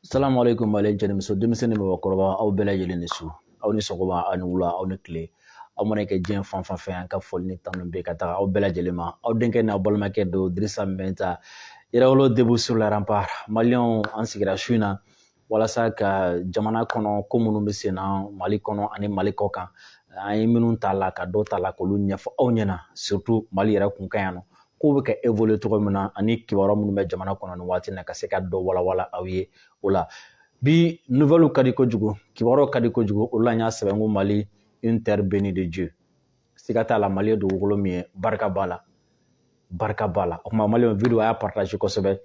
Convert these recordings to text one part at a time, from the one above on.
Salamu alaikum alaikum muso denmisɛnnin bɛ wakɔrɔba aw bɛɛ lajɛlen ni su aw ni sɔgɔma aw ni wula aw ni tile aw mana kɛ diɲɛ fan fan fɛ an ka foli ni tanu bɛ ka taga aw bɛɛ lajɛlen ma aw denkɛ n'aw balimakɛ don Dirisa Mbɛnta Yɛrɛwolo debout sur les remparts maliyɛnw an sigira su in na walasa ka jamana kɔnɔ ko minnu bɛ sen na Mali kɔnɔ ani Mali kɔ kan an ye minnu t'a la ka dɔ t'a la k'olu ɲɛfɔ aw ɲɛna surtout Mali yɛrɛ kun kan yan nɔ k'u bɛ ka évoluer cogo min na ani kibaruya minnu bɛ jamana kɔnɔ nin waati in na ka se ka dɔ walawala aw ye o la bi nouvelle ka di kojugu kibaruyaw ka di kojugu o la n y'a sɛbɛn ko Mali une terre bénie de Dieu siga t'a la Mali ye dugukolo min ye barika b'a la barika b'a la o tuma maliyɛnw video a y'a partage kosɛbɛ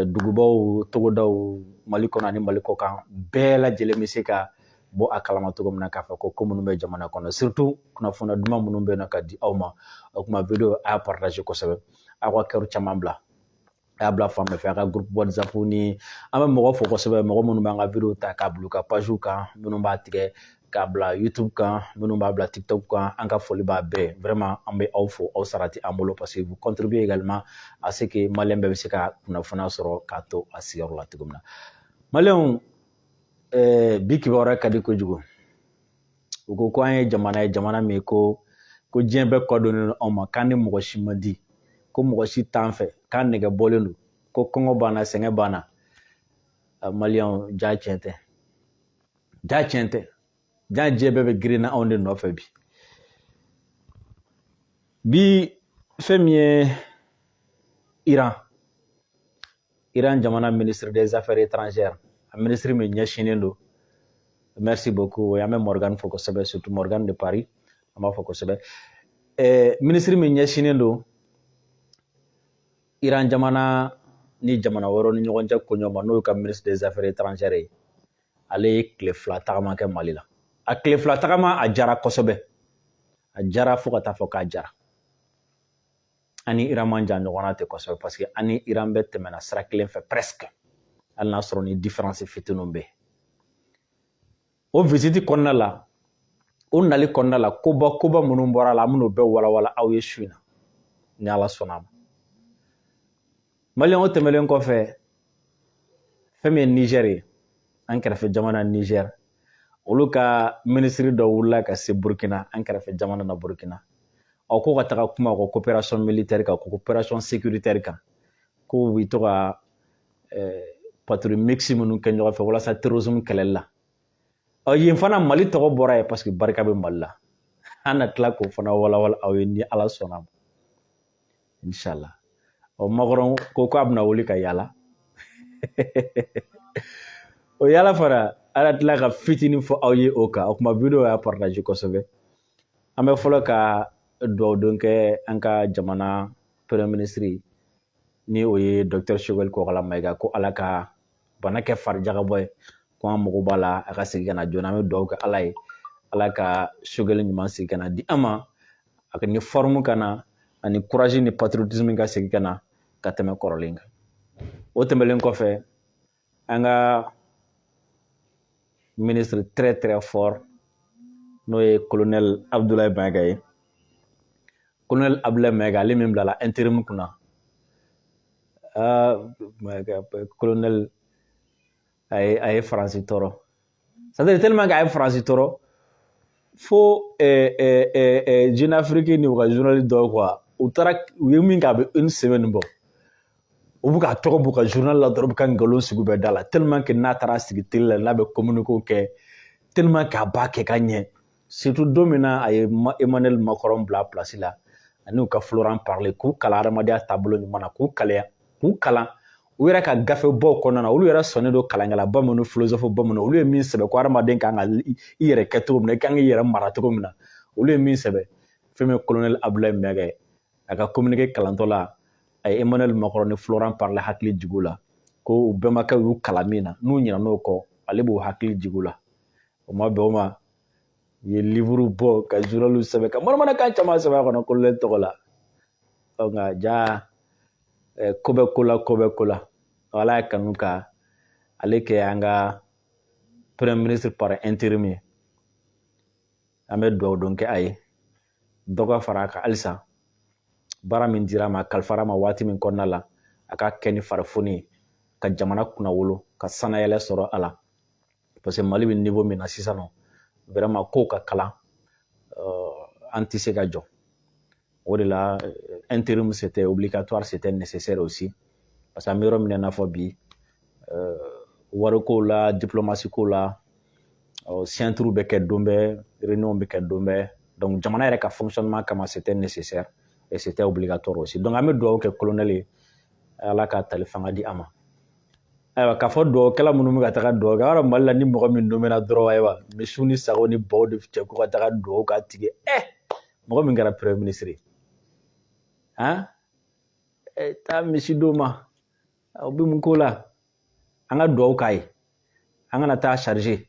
dugubaw togodaw Mali kɔnɔ ani Mali kɔ kan bɛɛ lajɛlen bɛ se ka bɔ a kalama cogo min na k'a fɔ ko minnu bɛ jamana kɔnɔ surtout kunnafoniya duman minnu bɛ yen nɔ ka di aw ma o tuma video a y'a partage kosɛbɛ aw ka kɛrw caman bila a y'a bila fan bɛɛ fɛ a ka groupe WhatsApp ni an bɛ mɔgɔ fo kosɛbɛ mɔgɔ minnu b'an ka video ta k'a bila u ka page kan minnu b'a tigɛ k'a bila YouTube kan minnu b'a bila TikTok kan an ka foli b'a bɛɛ vraiment an bɛ aw fo aw sara tɛ an bolo parce que vous contribuez également à ce que maliyɛn bɛɛ bɛ se ka kunnafoniya sɔrɔ k'a to a sigiyɔrɔ la cogo min na maliyɛnw bi kibaruya ka di kojugu u ko an ye jamana min ko diɲɛ bɛɛ kɔdonnen don anw ma k'an ni mɔgɔ si man di ko mɔgɔ si t'an fɛ k'an nɛgɛ bɔlen don ko kɔngɔ banna sɛgɛn banna maliyɛnw ja tiɲɛ tɛ ja tiɲɛ tɛ ja diɲɛ bɛɛ bɛ girin na anw de nɔfɛ bi fɛn min ye Iran jamana ministre des affaires étrangères a ministre min ɲɛsinnen don merci beaucoup an bɛ Morgan fo kosɛbɛ surtout Morgan de Paris an b'a fɔ kosɛbɛ ministre min ɲɛsinnen don Iran jamana ni jamana wɛrɛw ni ɲɔgɔn cɛ koɲɔgɔn ma n'o ye ka ministre des affaires étrangères ye ale ye tile fila tagama kɛ Mali la a tile fila tagama a jara kosɛbɛ a jara fo ka taa fɔ k'a jara ani Iran man jan ɲɔgɔnna tɛ kosɛbɛ parce que ani Iran bɛ tɛmɛna sira kelen fɛ presque hali n'a sɔrɔ ni différence fitininw bɛ o visite kɔnɔna la o nali kɔnɔna la koba minnu bɔra la an bɛn'o bɛɛ walawala aw ye su in na ni Ala sɔnna a ma maliyɛnw tɛmɛlen kɔfɛ fɛn min ye Niger ye an kɛrɛfɛ jamana Niger olu ka ministre dɔ wulila ka se Burkina an kɛrɛfɛ jamana na Burkina ko ka taga kuma ko coopération militaire kan ko coopération sécuritaire kan ko bɛ to ka patrouille mixte minnu kɛ ɲɔgɔn fɛ walasa terrorisme kɛlɛli la yen fana Mali tɔgɔ bɔra ye parce que barika bɛ Mali la an na tila k'o fana walawala aw ye ni Ala sɔnna a ma inshallah Macron ko k'a bɛna wuli ka yala o yala fana ala tila ka fitinin fɔ aw ye o kan o kuma video y'a partage kosɛbɛ an bɛ fɔlɔ ka dugawu don kɛ an ka jamana premier ministre ni o ye Dr Choguel Kokala Mayiga ko ala ka bana kɛ farijagabɔ ye ko an mago b'a la a ka segin ka na joona an bɛ dugawu kɛ ala ye ala ka Choguel ɲuman segin ka na di an ma a ka ni forme ka na ani courage ni patriotisme ka segin ka na ka tɛmɛ kɔrɔlen kan o tɛmɛlen kɔfɛ an ka ministre très fort n'o ye colonel Abdoulaye Mayiga ye colonel Abdoulaye Mayiga ale min bilala intérim kunna colonel a ye Faransi tɔɔrɔ c'est-à-dire tellement que a ye Faransi tɔɔrɔ fo Jeune Afrique ni u ka journaliste dɔw quoi u ye min kɛ a bɛ une semaine bɔ u bɛ k'a tɔgɔ b'u ka journal la dɔrɔn u bɛ ka nkalon sugu bɛɛ da la tellement que n'a taara sigi télé la n'a bɛ communiqué kɛ tellement que a b'a kɛ ka ɲɛ surtout don min na a ye Emmanuel Macron bila place la ani u ka Florent Parler k'u kalan adamadenya taabolo ɲuman na k'u kalan u yɛrɛ ka gafebɔw kɔnɔna na olu yɛrɛ sɔnnen don kalankɛla bamananw philosophe bamananw olu ye min sɛbɛn ko adamaden kan ka i yɛrɛ kɛ cogo min na i kan k'i yɛrɛ mara cogo min na olu ye min sɛbɛn fɛn min ye colonel Abdoulaye Mayiga ye a ka communiqué kalantɔ la a ye Emmanuel Macron ni Florent Parler hakili jigin la ko u bɛnbakɛw y'u kalan min na n'u ɲinɛna o kɔ ale b'u hakili jigin la o ma bɛn o ma u ye livre bɔ ka journal sɛbɛn ka manamanakan caman sɛbɛn a kɔnɔ colonel tɔgɔ la nka ja ko bɛ ko la ala ye kanu ka ale kɛ an ka premier ministre par intérim ye an bɛ dugawu don kɛ a ye dɔ ka fara a kan halisa baara min dira a ma kalifara ma waati min kɔnɔna la a ka kɛ ni farifoni ye ka jamana kunnawolo ka sanayɛlɛ sɔrɔ a la parce que Mali bɛ niveau min na sisan nɔ vraiment kow ka kalan an tɛ se ka jɔ o de la intérim c'était obligatoire, c'était nécessaire aussi parce que an bɛ yɔrɔ min na i n'a fɔ bi wariko la diplomatie ko la centre bɛ kɛ don bɛɛ réunion bɛ kɛ don bɛɛ donc jamana yɛrɛ ka fonctionnement kama c'était nécessaire et c'était obligatoire aussi donc an bɛ dugawu kɛ colonel ye ala ka tali fanga di a ma ayiwa k'a fɔ dugawukɛla minnu bɛ ka taga dugawu kɛ yɔrɔ Mali la ni mɔgɔ min nomena dɔrɔn ayiwa misiw ni sagaw ni baw de cɛ ko ka taga dugawu k'a tigi mɔgɔ min kɛra premier ministre ye taa misi d'o ma o bɛ mun k'o la an ka dugawu k'a ye an kana taa charger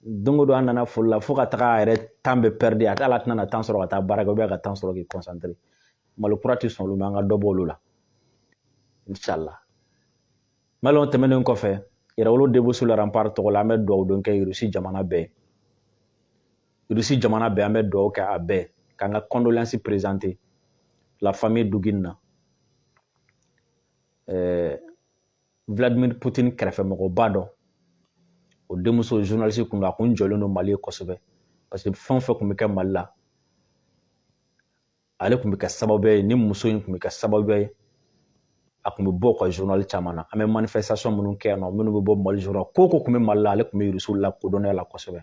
don o don an nana foli la fo ka taga a yɛrɛ temps bɛ perdre a t'a la tɛna temps sɔrɔ ka taa baara kɛ ou bien ka temps sɔrɔ k'i concentrer Malo kura tɛ sɔn olu ma an ka dɔ bɔ olu la inshallah Maliyɛnw tɛmɛnen kɔfɛ Yɛrɛwolo Debout sur le rempart tɔgɔ la an bɛ dugawu don kɛ Russie jamana bɛɛ Russie jamana bɛɛ an bɛ dugawu kɛ a bɛɛ k'an ka condoléances présenter la famille Dugin na Vladimir Poutine kɛrɛfɛmɔgɔba dɔ o denmuso journaliste kun don a kun jɔlen don Mali ye kosɛbɛ parce que fɛn o fɛn kun bɛ kɛ Mali la ale kun bɛ kɛ sababu ye ni muso in kun bɛ kɛ sababu ye a kun bɛ bɔ ka journal caman na an bɛ manifestation minnu kɛ yan nɔ minnu bɛ bɔ Mali journal ko ko kun bɛ Mali la ale kun bɛ Rusiw la kodɔnnenya la kosɛbɛ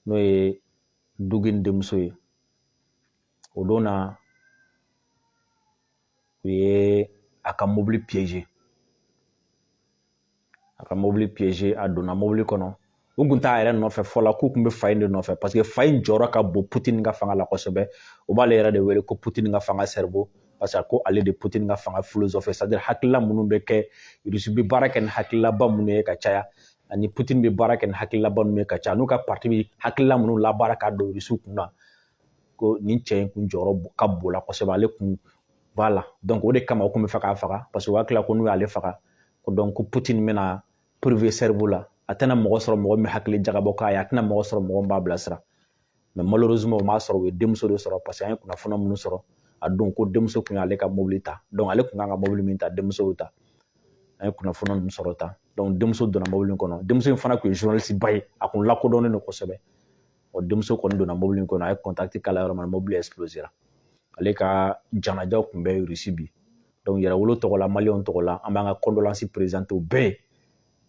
n'o ye Dugin denmuso ye o don na u ye a ka mobili piéger a donna mobili kɔnɔ u kun t'a yɛrɛ nɔfɛ fɔlɔ k'u kun bɛ fa in de nɔfɛ parce que fa in jɔyɔrɔ ka bon Poutine ka fanga la kosɛbɛ o b'ale yɛrɛ de wele ko Poutine ka fanga cerveau parce que ko ale de Poutine ka fanga philosophe c'est-à-dire hakilila minnu bɛ kɛ Rusi bɛ baara kɛ ni hakililaba minnu ye ka caya ani Poutine bɛ baara kɛ ni hakililaba minnu ye ka caya n'u ka parti bɛ hakilila minnu labaara k'a don Rusiw kun na ko nin cɛ in kun jɔyɔrɔ ka bon la kosɛbɛ ale kun voilà donc o de kama o kun bɛ fɛ k'a faga parce que o hakilila ko n'u y'ale faga ko donc ko Poutine bɛna prouver cerveau la a tɛna mɔgɔ sɔrɔ mɔgɔ min hakili jagabɔ k'a ye a tɛna mɔgɔ sɔrɔ mɔgɔ min b'a bilasira mais malheureusement o m'a sɔrɔ u ye denmuso de sɔrɔ parce que an ye kunnafoni minnu sɔrɔ a don ko denmuso kun y'ale ka mobili ta donc ale kun kan ka mobili min ta denmuso y'o ta an ye kunnafoni ninnu sɔrɔ tan donc denmuso donna mobili in kɔnɔ denmuso in fana kun ye journaliste ba ye a kun lakodɔnnen don kosɛbɛ o denmuso kɔni donna mobili in kɔnɔ a ye contact k'ala yɔrɔ min na mobili explosera ale ka janajaw kun bɛ Russie bi donc Yɛrɛwolo tɔgɔ la Maliyɛnw tɔgɔ la an b'an ka condoléances présenter o bɛɛ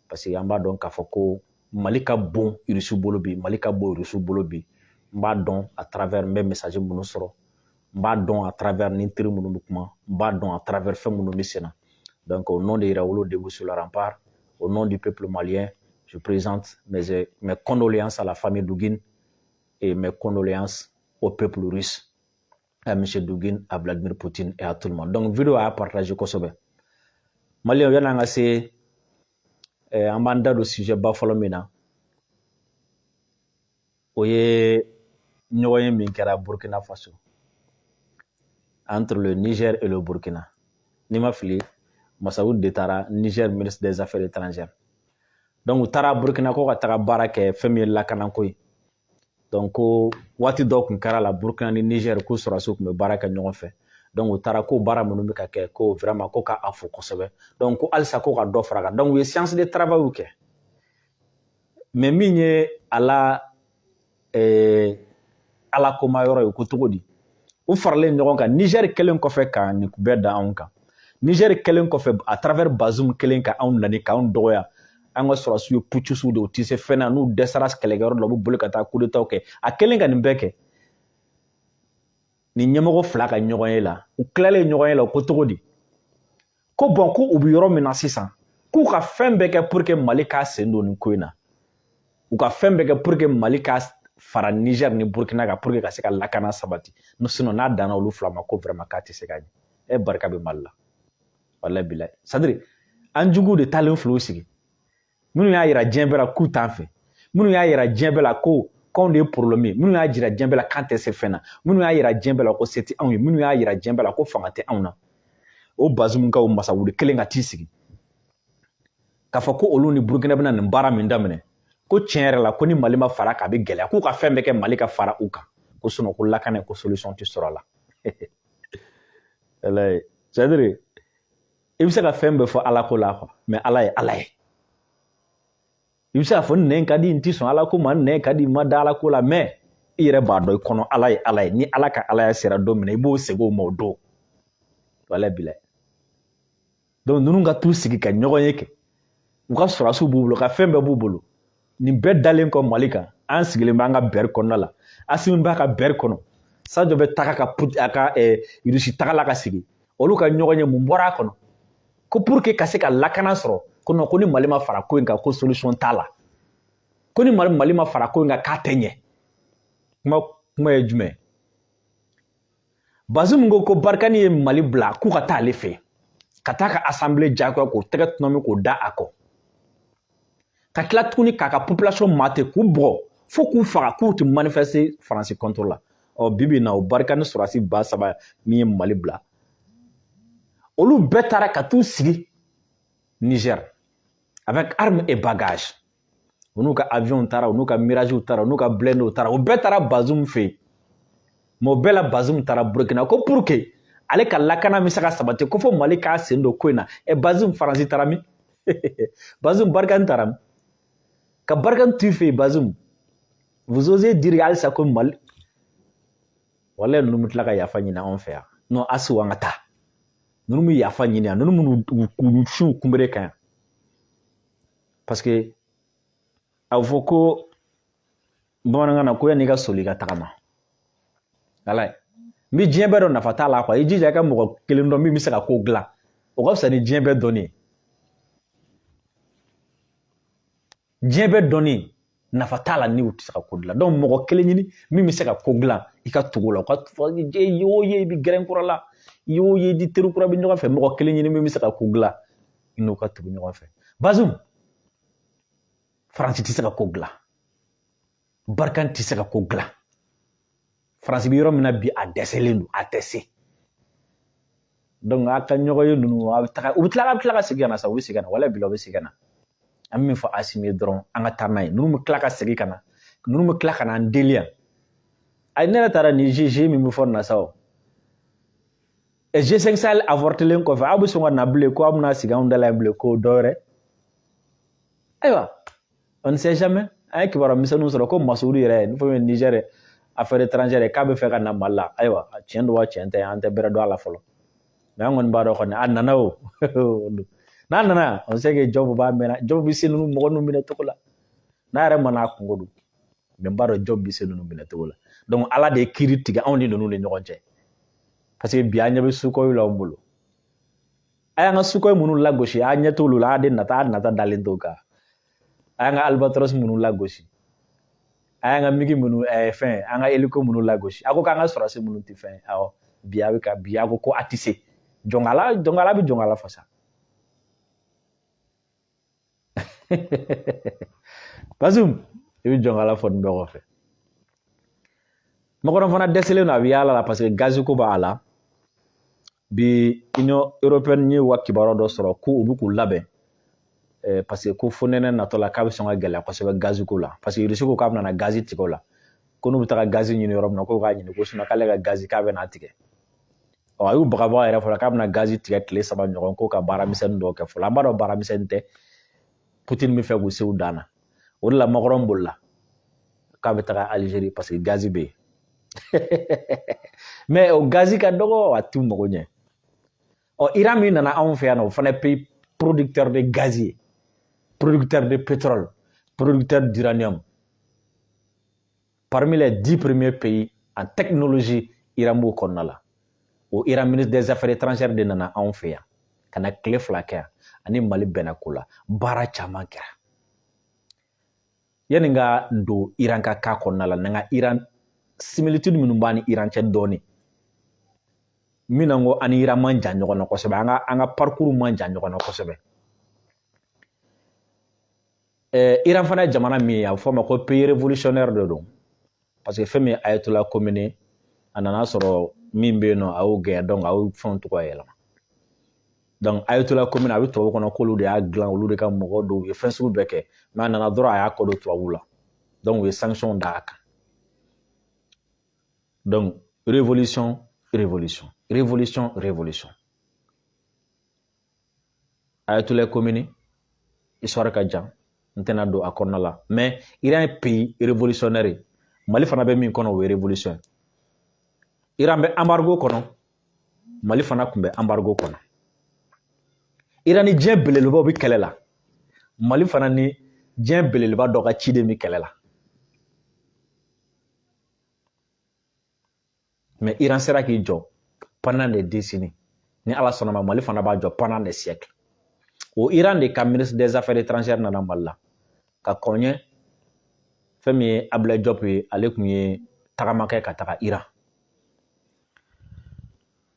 parce que an b'a dɔn k'a fɔ ko Mali ka bon Rusiw bolo bi Mali ka bon Rusiw bolo bi n b'a dɔn à travers n bɛ message minnu sɔrɔ n b'a dɔn à travers ni teri minnu bɛ kuma n b'a dɔn à travers fɛn minnu bɛ sen na donc au nom de Yɛrɛwolo Debout sur le rempart au nom du peuple malien je présente mes condoléances à la famille Dugin et mes condoléances au peuple russe à M. Dugin, à Vladimir Poutine et à tout le monde. Donc, vidéo a partagé kosɛbɛ. Maliyɛnw yan'an ka se an b'an da don sujet ba fɔlɔ min na o ye ɲɔgɔn ye min kɛra Burkina Faso entre le Niger et le Burkina. N'i ma fili Masawu de taara Niger ministre des Affaires étrangères. Donc, u taara Burkina ko ka taga baara kɛ fɛn min ye lakanako ye. Donc ko waati dɔ kun kɛra la Burkina ni Niger ko sɔrɔsiw kun bɛ baara kɛ ɲɔgɔn fɛ donc u taara ko baara minnu bɛ ka kɛ ko vraiment ko k'a fo kosɛbɛ donc ko halisa ko ka dɔ fara kan donc u ye séance de travail kɛ mais min ye ala koma yɔrɔ ye ko cogo di u faralen ɲɔgɔn kan Niger kɛlen kɔfɛ ka nin bɛɛ da anw kan Niger kɛlen kɔfɛ à travers Bazoum kɛlen ka anw nani k'anw dɔgɔya an ka sɔrɔsiw ye pucisiw de u tɛ se fɛn na n'u dɛsɛra kɛlɛkɛyɔrɔ la u bɛ boli ka taa coup d'état kɛ a kɛlen ka nin bɛɛ kɛ nin ɲɛmɔgɔ fila ka ɲɔgɔn ye la u tilalen ɲɔgɔn ye la ko cogo di ko bon ko u bɛ yɔrɔ min na sisan k'u ka fɛn bɛɛ kɛ pour que Mali k'a sen don nin ko in na u ka fɛn bɛɛ kɛ pour que Mali k'a fara Niger ni Burkina kan pour que ka se ka lakana sabati sinon n'a danna olu fila ma ko vraiment k'a tɛ se ka ɲɛ barika bɛ Mali la walahi bilahi c'est-à-dire an juguw de taalen filɛ u sigi minnu y'a yira diɲɛ bɛɛ la k'u t'an fɛ minnu y'a yira diɲɛ bɛɛ la ko k'anw de ye problème ye minnu y'a jira diɲɛ bɛɛ la k'an tɛ se fɛn na minnu y'a yira diɲɛ bɛɛ la ko se tɛ anw ye minnu y'a yira diɲɛ bɛɛ la ko fanga tɛ anw na o Bazoum ka o Masawuli kelen ka t'i sigi k'a fɔ ko olu ni Burkina bɛna nin baara min daminɛ ko tiɲɛ yɛrɛ la ko ni Mali ma fara k'a bɛ gɛlɛya k'u ka fɛn bɛɛ kɛ Mali ka fara u kan ko sinon ko lakana ko solution tɛ sɔrɔ a la c'est-à-dire i bɛ se ka fɛn bɛɛ fɔ ala ko la mais ala ye ala ye i bɛ se ka fɔ nɛn ka di n tɛ sɔn ala ko ma nɛn ka di n ma da ala ko la mais i yɛrɛ b'a dɔn i kɔnɔ ala ye ala ye ni ala ka alaya sera don min na i b'o segin o ma o don wala bila donc ninnu ka t'u sigi ka ɲɔgɔn ye kɛ u ka sɔrɔsiw b'u bolo ka fɛn bɛɛ b'u bolo nin bɛɛ dalen kɔ mali kan an sigilen bɛ an ka bɛri kɔnɔna la Assimi b'a ka bɛri kɔnɔ Sadio bɛ taga ka a ka Russie tagala ka sigi olu ka ɲɔgɔn ye mun bɔra a kɔnɔ ko pour que ka se ka lakana sɔrɔ ko non ko ni Mali ma fara ko in kan ko solution t'a la ko ni Mali ma fara ko in kan k'a tɛ ɲɛ kuma ye jumɛn Bazoum ko Barkani ye Mali bila k'u ka taa ale fɛ ka taa ka assemblée jagoya k'o tɛgɛ tunun k'o da a kɔ ka tila tuguni k'a ka population mate k'u bugɔ fo k'u faga k'u tɛ manifester Faransi contre la bibi na o Barkani sɔrɔsi 3000 min ye Mali bila olu bɛɛ taara ka t'u sigi Niger avec armes et bagages u n'u ka avion taara u n'u ka mirage taara u n'u ka blindés taara u bɛɛ taara Bazoum fɛ yen mais o bɛɛ la Bazoum taara Burkina ko pour que ale ka lakana min se ka sabati ko fo Mali k'a sen don ko in na Bazoum Faransi taara min Bazoum Barkani taara min ka Barkani tu fɛ yen Bazoum vous osez dire halisa ko Mali walayi ninnu bɛ tila ka yafa ɲini anw fɛ yan non Assou an ka taa ninnu bɛ yafa ɲini yan ninnu minnu k'u siw kunbere kan yan parce que a bɛ fɔ ko bamanankan na ko yanni i ka soli i ka tagama walayi n bɛ diɲɛ bɛɛ dɔn nafa t'a la i jija i ka mɔgɔ kelen dɔn min bɛ se ka ko dilan o ka fisa ni diɲɛ bɛɛ dɔnni ye diɲɛ bɛɛ dɔnni nafa t'a la ni u tɛ se ka ko dilan donc mɔgɔ kelen ɲini min bɛ se ka ko dilan i ka tugu la o ka fɔ i y'o ye i bɛ gɛrɛn kura la i y'o ye i ni teri kura bɛ ɲɔgɔn fɛ mɔgɔ kelen ɲini min bɛ se ka ko dilan i n'o ka tugu ɲɔgɔn fɛ Bazoum Faransi tɛ se ka ko dilan Barkani tɛ se ka ko dilan Faransi bɛ yɔrɔ min na bi a dɛsɛlen don a tɛ se donc a ka ɲɔgɔn ye ninnu a bɛ taga u bɛ tila ka segin ka na sa u bɛ segin ka na walayi bila u bɛ segin ka na an bɛ min fɔ Assimi ye dɔrɔn an ka taa n'a ye ninnu bɛ tila ka segin ka na ninnu bɛ tila ka na an deli yan ne yɛrɛ taara ni G min bɛ fɔ nin na sa o G5 Sahel avortelen kɔfɛ aw bɛ sɔn ka na bilen ko aw bɛna sigi anw da la yan bilen ko dɔ wɛrɛ ayiwa on ne sait jamais an ye kibaruya misɛnninw sɔrɔ ko Masudi yɛrɛ n'o fɔ Niger affaires étrangères k'a bɛ fɛ ka na Mali la ayiwa tiɲɛ don wa tiɲɛ tɛ an tɛ bɛrɛ dɔn a la fɔlɔ mais an kɔni b'a dɔn kɔni a nana o n'a nana on sait que Job b'a mɛn Job bɛ se ninnu mɔgɔ ninnu minɛ cogo la n'a yɛrɛ ma n'a kungo don mais n b'a dɔn Job bɛ se ninnu minɛ cogo la donc Ala de ye kiiri tigɛ anw ni ninnu ni ɲɔgɔn cɛ parce que bi an ɲɛ bɛ Sukoyi la anw bolo a y'an ka Sukoyi minnu lagosi a ɲɛ t'olu la a nata dalen t'o kan a y'an ka Albatros minnu lagosi a y'an ka migi minnu fɛn an ka hélico minnu lagosi a ko k'an ka sɔrɔsi minnu tɛ fɛn awɔ bi a ko a tɛ se jɔnkala bɛ jɔnkala fasa Bazoum i bɛ jɔnkala fɔ nin bɛɛ kɔfɛ Macron fana dɛsɛlen don a bɛ yaala la parce que gazi ko b'a la bi Union européenne ye wa kibaruya dɔ sɔrɔ ko u bɛ k'u labɛn parce que ko fo nɛnɛ natɔ la k'a bɛ sɔn ka gɛlɛya kosɛbɛ gazi ko la parce que Russie ko k'a bɛna gazi tigɛ o la ko n'u bɛ taga gazi ɲini yɔrɔ min na k'o k'a ɲini ko sinon k'ale ka gazi k'a bɛna tigɛ a y'u bagabaga yɛrɛ fɔlɔ k'a bɛna gazi tigɛ tile 3 ɲɔgɔn ko ka baaramisɛnnin dɔw kɛ fɔlɔ an b'a dɔn baaramisɛnnin tɛ Poutine bɛ fɛ k'u se u dan na o de la Macron bolila k'a bɛ taga Algérie parce que gazi bɛ yen mais o gazi ka dɔgɔ a t'u mago ɲɛ Iran min nana anw fɛ yan o fana ye pays producteur de gaz ye producteur de pétrole producteur d'uranium parmi les 10 premiers pays en technologie Iran b'o kɔnɔna la o Iran ministre des affaires étrangères de nana anw fɛ yan ka na tile 2 kɛ yan ani Mali bɛnna ko la baara caman kɛra yanni n ka don Iran ka cas kɔnɔna la n'an ka Iran similitude minnu b'a ni Iran cɛ dɔɔni min na n ko ani Iran man jan ɲɔgɔn na kosɛbɛ an ka parcours man jan ɲɔgɔn na kosɛbɛ Iran fana ye jamana min ye a bɛ fɔ a ma ko pays révolutionnaire de don parce que fɛn min ye Ayatollah Khomeini a nana sɔrɔ min bɛ yen nɔ a y'o gɛn donc a y'o fɛnw tɔgɔ yɛlɛma donc Ayatollah Khomeini a bɛ tubabu kɔnɔ k'olu de y'a dilan olu de ka mɔgɔ dɔw ye fɛn sugu bɛɛ kɛ mais a nana dɔrɔn a y'a kɔ don tubabuw la donc u ye sanction d'a kan donc révolution Ayatollah Khomeini histoire ka jan n tɛna don a kɔnɔna la mais Iran ye pays révolutionnaire Mali fana bɛ min kɔnɔ o ye révolution Iran bɛ embargo kɔnɔ Mali fana tun bɛ embargo kɔnɔ Iran ni diɲɛ belebelebaw bɛ kɛlɛ la Mali fana ni diɲɛ belebeleba dɔ ka ciden bɛ kɛlɛ la mais Iran sera k'i jɔ pendant des décennies ni Ala sɔnna ma Mali fana b'a jɔ pendant des siècles o Iran de ka ministre des affaires étrangères nana Mali la ka kɔnɲɛ fɛn min ye Ablaye Diop ye ale tun ye tagama kɛ ka taga Iran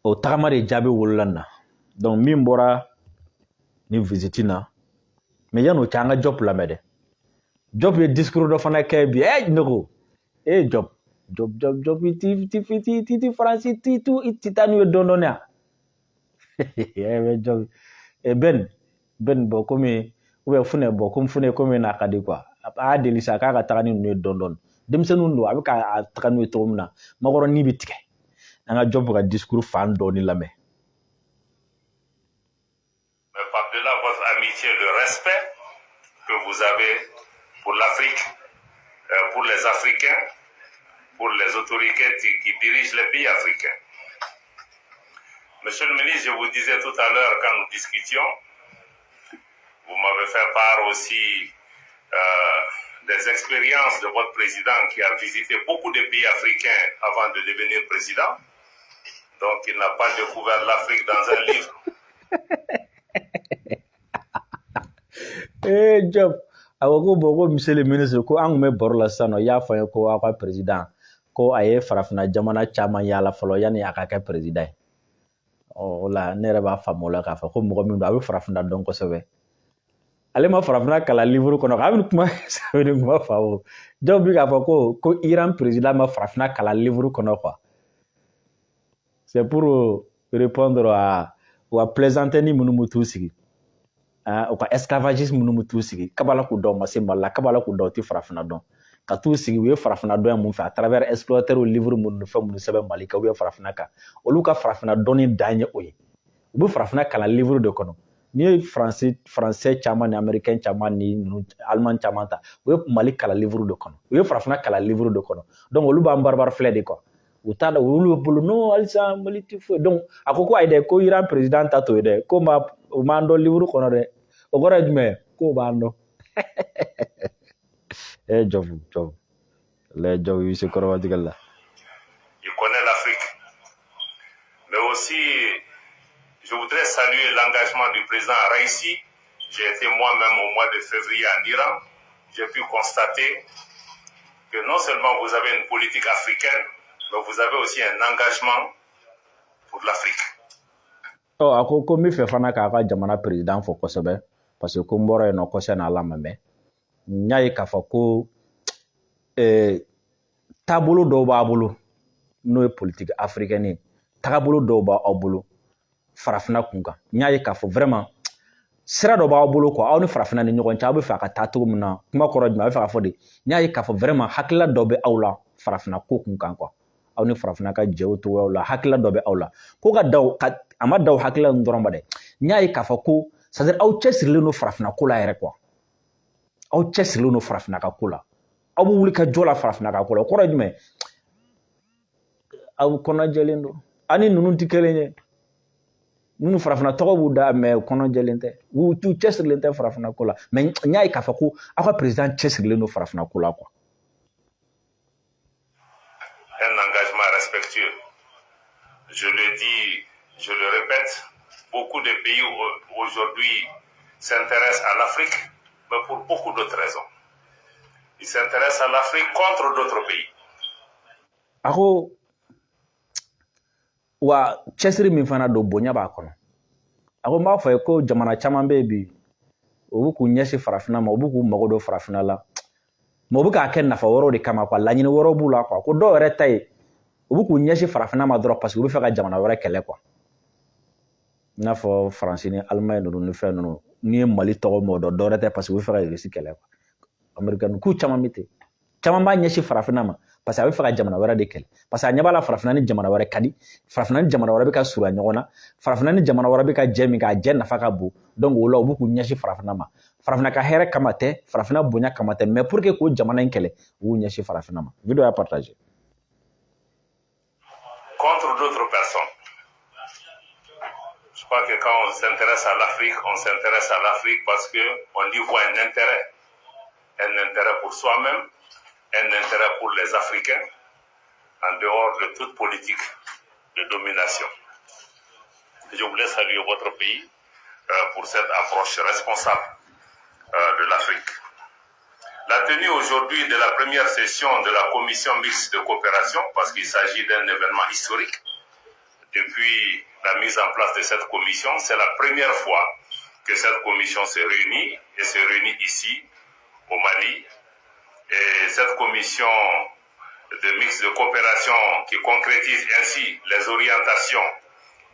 o tagama de jaabi wolola nin na donc min bɔra ni visite na mais yan'o cɛ an ka Diop lamɛn dɛ Diop ye discours dɔ fana kɛ bi ne ko Diop ti faransi ti taa n'u ye dɔɔnin dɔɔnin a Ben bɔ komi Funɛ bɔ komi Funɛ komi n'a ka di quoi a y'a deli sa k'a ka taga ni ninnu ye dɔɔnin dɔɔnin denmisɛnninw don a bɛ ka taga n'u ye cogo min na makɔrɔni bɛ tigɛ an ka Diop ka discours fan dɔɔnin lamɛn. Mais par-delà votre amitié, le respect que vous avez pour l'Afrique, pour les Africains, pour les autorités qui dirigent les pays africains. Monsieur le ministre, je vous disais tout à l'heure quand nous discutions, vous m'avez fait part aussi des expériences de votre président qui a visité beaucoup de pays africains avant de devenir président. Donc il n'a pas découvert l'Afrique dans un livre. Diop, ko monsieur le ministre ko an kun bɛ baro la sisan nɔ i y'a fɔ n ye ko aw ka président ko a ye farafina jamana caman yaala fɔlɔ yanni a ka kɛ président ye o la ne yɛrɛ b'a faamu o la k'a fɔ ko mɔgɔ min don a bɛ farafina dɔn kosɛbɛ ale ma farafina kalan livre kɔnɔ a bɛ kuma sɛbɛnni kuma faamu Diop bɛ k'a fɔ ko Iran président ma farafina kalan livre kɔnɔ quoi c'est pour répondre à plaisanterie minnu bɛ t'u sigi o ka esclavagisme minnu bɛ t'u sigi kabala k'u dɔn ma se Mali la kabala k'u dɔn u tɛ farafina dɔn ka t'u sigi u ye farafina dɔn mun fɛ à travers exploiter o livre minnu ni fɛn minnu sɛbɛn Mali kan ou bien farafina kan olu ka farafina dɔnni dan ye o ye u bɛ farafina kalan livre de kɔnɔ n'i ye français caman ni américain caman ni allemand caman ta u ye Mali kalan livre de kɔnɔ u ye farafina kalan livre de kɔnɔ donc olu b'an barbar filɛ de quoi u t'a dɔn olu bolo non halisa Mali tɛ foyi donc a ko ayi dɛ ko Iran président ta t'o ye dɛ ko u m'an dɔn livre kɔnɔ dɛ o kɔrɔ ye jumɛn ko b'an dɔn Diop il se kɔrɔba tigɛ la. Il connaît l'Afrique, mais aussi je voudrais saluer l'engagement du président Raïssi. J'ai été moi-même au mois de février en Iran. J'ai pu constater que non seulement vous avez une politique africaine, mais vous avez aussi un engagement pour l'Afrique. A ko min fɛ fana k'a ka jamana président fɔ kosɛbɛ parce que ko n bɔra yen nɔ kɔsɛ n'a lamɛn n y'a ye k'a fɔ ko taabolo dɔw b'a bolo n'o ye politique africaine ye taabolo dɔw b'aw bolo farafina kun kan n y'a ye k'a fɔ vraiment sira dɔ b'aw bolo quoi aw ni farafina ni ɲɔgɔn cɛ aw bɛ fɛ a ka taa cogo min na kuma kɔrɔ jumɛn a bɛ fɛ k'a fɔ de n y'a ye k'a fɔ vraiment hakilila dɔ bɛ aw la farafina ko kun kan quoi aw ni farafina ka jɛw togoyaw la hakilila dɔ bɛ aw la ko ka daw a ma daw hakilila ninnu dɔrɔn ma dɛ n y'a ye k'a fɔ ko c'est à dire aw cɛsirilen don farafina ko la yɛrɛ quoi aw cɛsirilen don farafina ka ko la aw bɛ wuli ka jɔ la farafina ka ko la o kɔrɔ ye jumɛn aw kɔnɔjɛlen don ani ninnu tɛ kelen ye minnu farafina tɔgɔ b'u da mais kɔnɔjɛlen tɛ u cɛsirilen tɛ farafina ko la mais n y'a ye k'a fɔ ko aw ka président cɛsirilen don farafina ko la quoi. Un engagement respectueux. Je le dis, je le répète, beaucoup de pays aujourd'hui s'intéressent à l'Afrique, mais pour beaucoup d'autres raisons. Ils s'intéressent à l'Afrique contre d'autres pays. Ako wa cɛsiri min fana don bonya b'a kɔnɔ a ko n b'a fɔ ye ko jamana caman bɛ yen bi u bɛ k'u ɲɛsin farafina ma u bɛ k'u mago don farafina la mais u bɛ k'a kɛ nafa wɛrɛw de kama quoi laɲini wɛrɛw b'u la quoi ko dɔw yɛrɛ ta ye u bɛ k'u ɲɛsin farafina ma dɔrɔn parce que u bɛ fɛ ka jamana wɛrɛ kɛlɛ quoi i n'a fɔ faransi ni alimaɲi ninnu ni fɛn ninnu n'i ye Mali tɔgɔ mɛn o dɔn dɔwɛrɛ tɛ parce que u bɛ fɛ ka Irisi kɛlɛ quoi américain k'u caman bɛ ten caman b'a ɲɛsin farafinna ma parce que a bɛ fɛ ka jamana wɛrɛ de kɛlɛ parce que a ɲɛ b'a la farafinna ni jamana wɛrɛ ka di farafinna ni jamana wɛrɛ bɛ ka surunya ɲɔgɔn na farafinna ni jamana wɛrɛ bɛ ka jɛ min kɛ a jɛ nafa ka bon donc o la u bɛ k'u ɲɛsin farafinna ma farafinna ka hɛrɛ kama tɛ farafinna bonya kama tɛ mais pour que k'o jamana in kɛlɛ u b'u ɲɛsin farafinna ma video y'a partagé. Contre d'autres personnes. Je crois que quand on s'intéresse à l'Afrique, on s'intéresse à l'Afrique parce qu'on y voit un intérêt pour soi-même, un intérêt pour les Africains, en dehors de toute politique de domination. Je voulais saluer votre pays pour cette approche responsable de l'Afrique. La tenue aujourd'hui de la première session de la commission mixte de coopération, parce qu'il s'agit d'un événement historique, depuis la mise en place de cette commission, c'est la première fois que cette commission se réunit et se réunit ici, au Mali. Et cette commission de mixte de coopération qui concrétise ainsi les orientations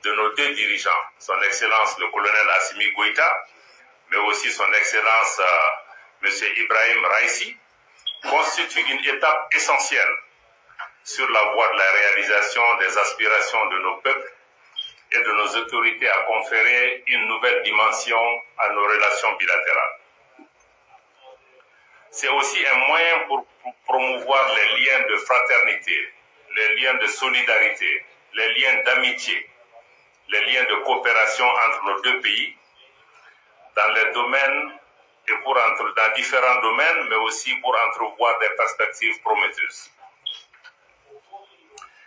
de nos deux dirigeants, son Excellence le colonel Assimi Goïta, mais aussi son Excellence M. Ibrahim Raïssi, constitue une étape essentielle sur la voie de la réalisation des aspirations de nos peuples et de nos autorités à conférer une nouvelle dimension à nos relations bilatérales. C'est aussi un moyen pour promouvoir les liens de fraternité, les liens de solidarité, les liens d'amitié, les liens de coopération entre nos deux pays dans les domaines et dans différents domaines, mais aussi pour entrevoir des perspectives prometteuses.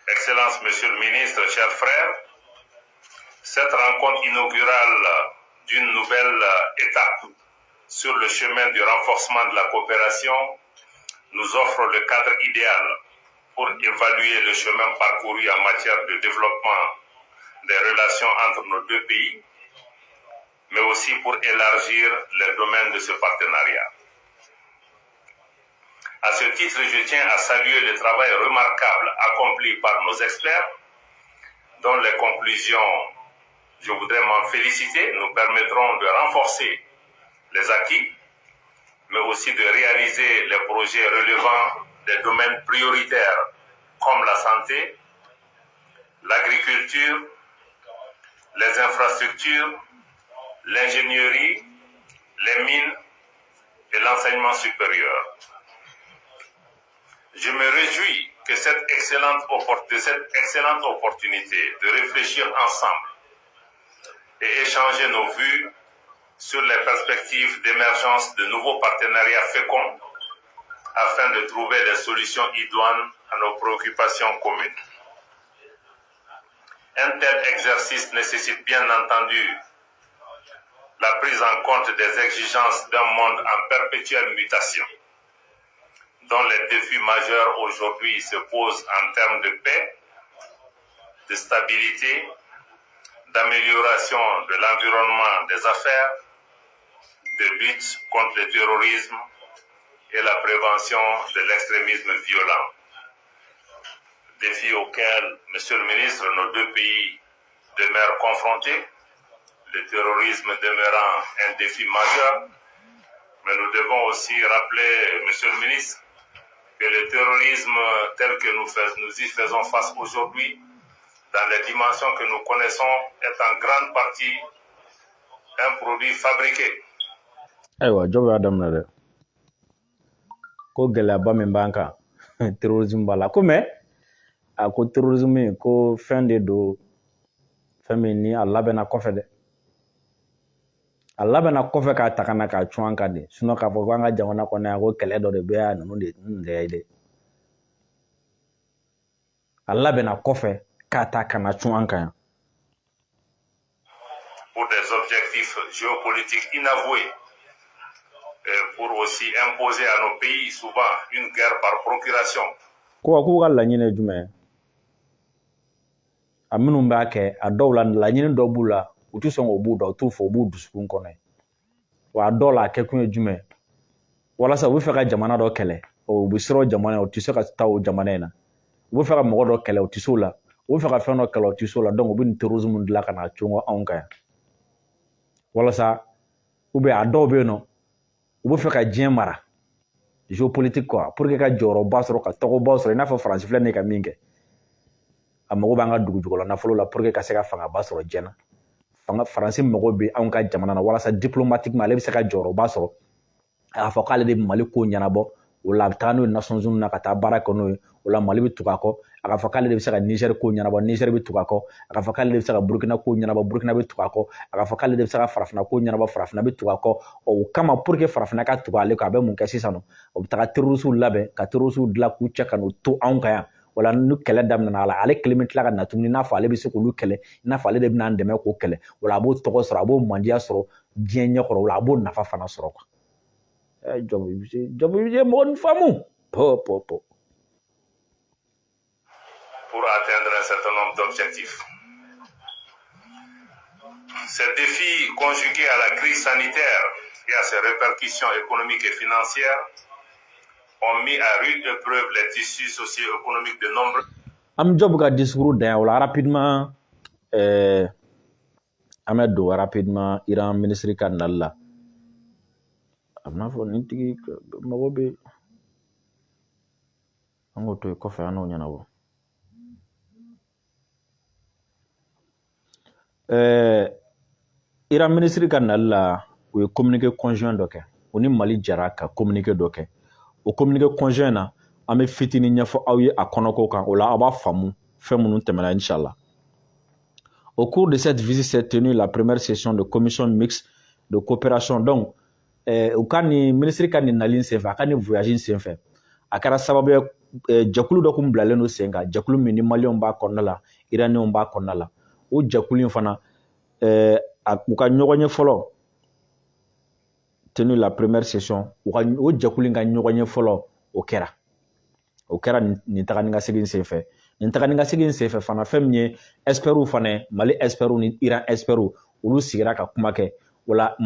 Excellence, Monsieur le Ministre, chers frères, cette rencontre inaugurale d'une nouvelle étape sur le chemin du renforcement de la coopération nous offre le cadre idéal pour évaluer le chemin parcouru en matière de développement des relations entre nos deux pays, mais aussi pour élargir les domaines de ce partenariat. À ce titre, je tiens à saluer le travail remarquable accompli par nos experts, dont les conclusions, je voudrais m'en féliciter, nous permettront de renforcer les acquis, mais aussi de réaliser les projets relevant des domaines prioritaires comme la santé, l'agriculture, les infrastructures, l'ingénierie, les mines et l'enseignement supérieur. Je me réjouis que cette excellente opportunité de réfléchir ensemble et échanger nos vues sur les perspectives d'émergence de nouveaux partenariats féconds afin de trouver des solutions idoines à nos préoccupations communes. Un tel exercice nécessite bien entendu la prise en compte des exigences d'un monde en perpétuelle mutation, dont les défis majeurs aujourd'hui se posent en termes de paix, de stabilité, d'amélioration de l'environnement des affaires, de lutte contre le terrorisme et la prévention de l'extrémisme violent. Défis auxquels, Monsieur le Ministre, nos deux pays demeurent confrontés, le terrorisme demeurant un défi majeur, mais nous devons aussi rappeler, Monsieur le Ministre, que le terrorisme tel que nous y faisons face aujourd'hui, dans les dimensions que nous connaissons, est en grande partie un produit fabriqué. Aywa, jobe Adam na de ko gɛlɛyaba min b'an kan terrorisme b'a la ko mais a ko terrorisme ko fɛn de don fɛn min ni a labɛnna kɔfɛ dɛ a labɛnna kɔfɛ k'a ta ka na k'a cun an kan de sinon k'a fɔ k'an ka jamana kɔnɔ yan ko kɛlɛ dɔ de bɛ yan ninnu de ye dɛ a labɛnna kɔfɛ k'a ta ka na cun an kan yan. Pour des objectifs géopolitiques inavoués, pour aussi imposer à nos pays souvent une guerre par procuration. Ko k'u ka laɲini ye jumɛn ye a minnu b'a kɛ a dɔw la laɲini dɔ b'u la u tɛ sɔn k'o b'u da u t'u fɔ u b'u dusukun kɔnɔ ye wa a dɔw la a kɛkun ye jumɛn walasa u bɛ fɛ ka jamana dɔ kɛlɛ u bɛ siran o jamana u tɛ se ka taa o jamana in na u bɛ fɛ ka mɔgɔ dɔ kɛlɛ u tɛ se o la u bɛ fɛ ka fɛn dɔ kɛlɛ u tɛ se o la donc u bɛ nin terrorisme dilan ka na cun anw kan yan walasa ou bien a dɔw bɛ yen nɔ u bɛ fɛ ka diɲɛ mara géopolitique quoi pour que ka jɔyɔrɔba sɔrɔ ka tɔgɔba sɔrɔ i n'a fɔ faransi filɛ ne ka min kɛ a mago b'an ka dugujukɔrɔ nafolo la pour que ka se ka fangaba sɔrɔ jɛna faransi mago bɛ anw ka jamana na walasa diplomatiquement ale bɛ se ka jɔyɔrɔba sɔrɔ a k'a fɔ k'ale de bɛ Mali ko ɲɛnabɔ o la a bɛ taga n'o ye Nations Unies na ka taa baara kɛ n'o ye o la Mali bɛ tugu a kɔ a k'a fɔ k'ale de bɛ se ka Niger ko ɲɛnabɔ Niger bɛ tugu a kɔ a k'a fɔ k'ale de bɛ se ka Burkina ko ɲɛnabɔ Burkina bɛ tugu a kɔ a k'a fɔ k'ale de bɛ se ka Farafina ko ɲɛnabɔ Farafina bɛ tugu a kɔ o kama pour que Farafina ka tugu ale kɔ a bɛ mun kɛ sisan nɔ o bɛ taga terroristes labɛn ka terroristes dilan k'u cɛ ka n'u to anw kan yan wala ni kɛlɛ daminɛna a la ale kelen bɛ tila ka na tuguni n'a fɔ ale bɛ se k'olu kɛlɛ i n'a fɔ ale de bɛ n'an dɛmɛ k'o kɛlɛ wala a b'o tɔgɔ sɔrɔ a b'o mandiya sɔrɔ diɲɛ ɲɛkɔrɔ wala a b'o nafa fana sɔrɔ quoi jɔn bɛ mɔgɔ ni faamu po. Pour atteindre un certain nombre d'objectifs. Ces défis conjugués à la crise sanitaire et à ses répercussions économiques et financières ont mis à rude épreuve les tissus socio-économiques de nombreux. Am job ka discours d'un wala rapidement Amedo rapidement Iran ministre canal la amna fo nitigi mago be ango to ko fa no nyana wo Iran ministre canal la o communiqué conjoint do kɛ o ni Mali jara ka communiqué do kɛ o communiqué conjoint na an bɛ fitini ɲɛfɔ aw ye a kɔnɔko kan o la aw b'a faamu fɛn minnu tɛmɛna inchallah. Au cours de cette visite s'est tenue la première session de commission mixte de coopération donc u ka nin ministre ka nin nali senfɛ a ka nin voyage senfɛ a kɛra sababu ye jɛkulu dɔ kun bilalen don sen kan jɛkulu min ni maliyɛnw b'a kɔnɔna la iraniyɛnw b'a kɔnɔna la o jɛkulu in fana u ka ɲɔgɔn ye fɔlɔ tenu la première session o jɛkulu in ka ɲɔgɔn ye fɔlɔ o kɛra nin taga ni ka segin senfɛ nin taga ni ka segin senfɛ fana fɛn min ye experts fana Mali experts ni Iran experts olu sigira ka kuma kɛ wala